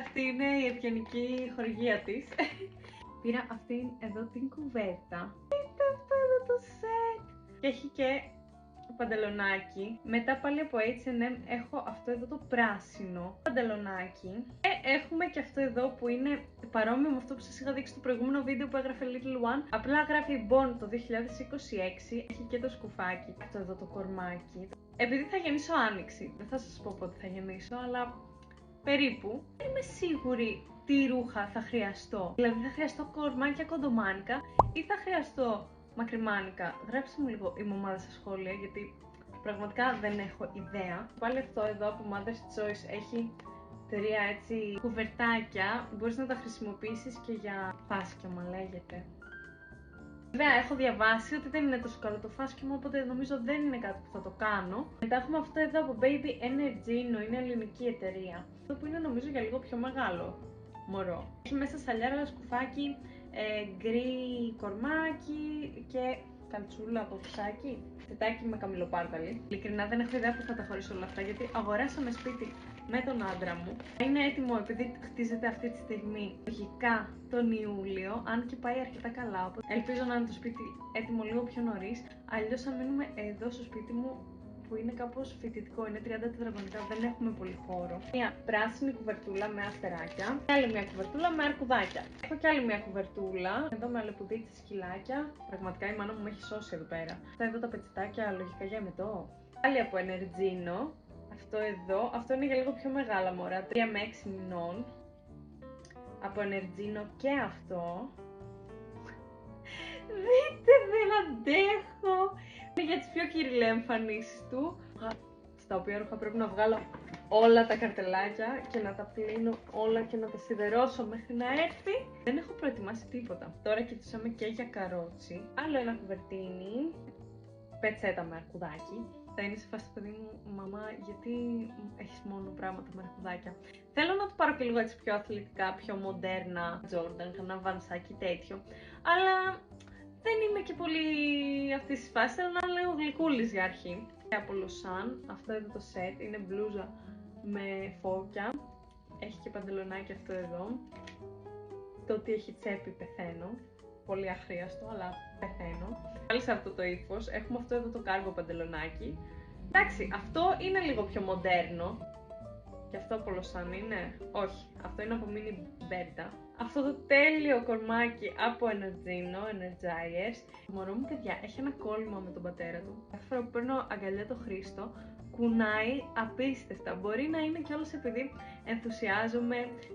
Αυτή είναι η ευγενική χορηγία της. Πήρα αυτήν εδώ την κουβέρτα. Δείτε αυτό εδώ το σετ. Και έχει και παντελονάκι. Μετά πάλι από H&M έχω αυτό εδώ το πράσινο παντελονάκι. Και έχουμε και αυτό εδώ που είναι παρόμοιο με αυτό που σας είχα δείξει στο προηγούμενο βίντεο που έγραφε Little One. Απλά γράφει Born το 2026. Έχει και το σκουφάκι. Αυτό εδώ το κορμάκι. Επειδή θα γεννήσω άνοιξη, δεν θα σας πω πότε θα γεννήσω, αλλά περίπου. Δεν είμαι σίγουρη τι ρούχα θα χρειαστώ. Δηλαδή θα χρειαστώ κορμάκια κοντομάνικα ή θα χρειαστώ μακριμάνικα. Γράψτε μου λίγο η μαμάδα στα σχόλια, γιατί πραγματικά δεν έχω ιδέα. Πάλι αυτό εδώ από Mother's Choice έχει 3 έτσι κουβερτάκια. Μπορείς να τα χρησιμοποιήσεις και για φάσκιωμα λέγεται. Βέβαια έχω διαβάσει ότι δεν είναι τόσο καλό το φάσκιωμα, οπότε νομίζω δεν είναι κάτι που θα το κάνω. Μετά έχουμε αυτό εδώ από Baby Energino, είναι ελληνική εταιρεία. Αυτό που είναι νομίζω για λίγο πιο μεγάλο μωρό. Έχει μέσα σαλιάρα, σκουφάκι, γκρι κορμάκι και καλτσούλα από φυσάκι. Σετάκι με καμιλοπάρδαλι. Ειλικρινά δεν έχω ιδέα που θα τα χωρίσω όλα αυτά, γιατί αγοράσαμε σπίτι με τον άντρα μου. Είναι έτοιμο επειδή χτίζεται αυτή τη στιγμή, λογικά τον Ιούλιο, αν και πάει αρκετά καλά. Οπότε ελπίζω να είναι το σπίτι έτοιμο λίγο πιο νωρίς. Αλλιώς θα μείνουμε εδώ στο σπίτι μου, που είναι κάπως φοιτητικό, είναι 30 τετραγωνικά, δεν έχουμε πολύ χώρο. Μια πράσινη κουβερτούλα με αστεράκια και άλλη μια κουβερτούλα με αρκουδάκια. Έχω και άλλη μια κουβερτούλα εδώ με αλεπουδίτσα σκυλάκια. Πραγματικά η μάνα μου με έχει σώσει εδώ πέρα. Αυτά εδώ τα πετσετάκια λογικά για εμετό. Άλλη από Energino. Αυτό εδώ, αυτό είναι για λίγο πιο μεγάλα μωρά, 3 με 6 μηνών. Από Energino και αυτό. Δείτε, δεν αντέχω! Είναι για τις πιο κυριλέ εμφανίσεις του. Στα οποία ρούχα πρέπει να βγάλω όλα τα καρτελάκια και να τα πλύνω όλα και να τα σιδερώσω μέχρι να έρθει. Δεν έχω προετοιμάσει τίποτα. Τώρα κοιτούσαμε και για καρότσι. Άλλο ένα κουβερτίνι. Πετσέτα με αρκουδάκι. Θα είναι σε φάση, παιδί μου, μαμά, γιατί έχεις μόνο πράγματα με αρκουδάκια. Θέλω να το πάρω και λίγο έτσι πιο αθλητικά, πιο μοντέρνα Jordan, κανένα βανσάκι τέτοιο. Αλλά δεν είμαι και πολύ αυτή τη φάση, θέλω να είναι λίγο γλυκούλης για αρχή. Και από Λοσάν, αυτό εδώ το σετ είναι μπλούζα με φώκια. Έχει και παντελονάκι αυτό εδώ. Το ότι έχει τσέπη πεθαίνω. Πολύ αχρίαστο, αλλά πεθαίνω. Πάλι σε αυτό το ύφος έχουμε αυτό εδώ το κάργο παντελονάκι. Εντάξει, αυτό είναι λίγο πιο μοντέρνο. Και αυτό από Λοσάν είναι. Όχι, αυτό είναι από Mini Berta. Αυτό το τέλειο κορμάκι από Energino, Energizers. Το μωρό μου, παιδιά, έχει ένα κόλλημα με τον πατέρα του. Κάθε φορά που παίρνω αγκαλιά το Χρήστο, κουνάει απίστευτα. Μπορεί να είναι κιόλας επειδή ενθουσιάζομαι